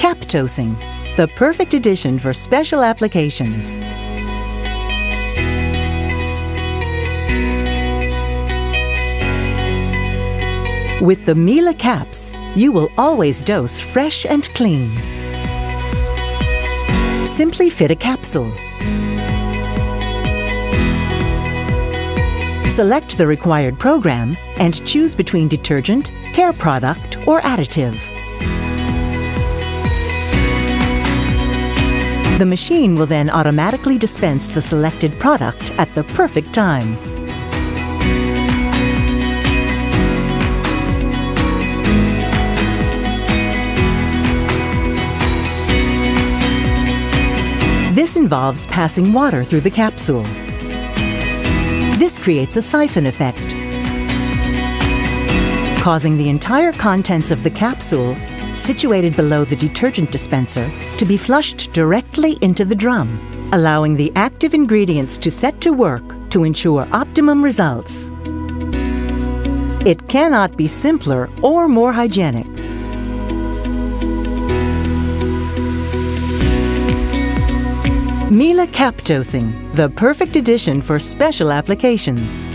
CapDosing, the perfect addition for special applications. With the Miele caps, you will always dose fresh and clean. Simply fit a capsule. Select the required program and choose between detergent, care product, or additive. The machine will then automatically dispense the selected product at the perfect time. This involves passing water through the capsule. This creates a siphon effect, causing the entire contents of the capsule, situated below the detergent dispenser, to be flushed directly into the drum, allowing the active ingredients to set to work to ensure optimum results. It cannot be simpler or more hygienic. Miele CapDosing, the perfect addition for special applications.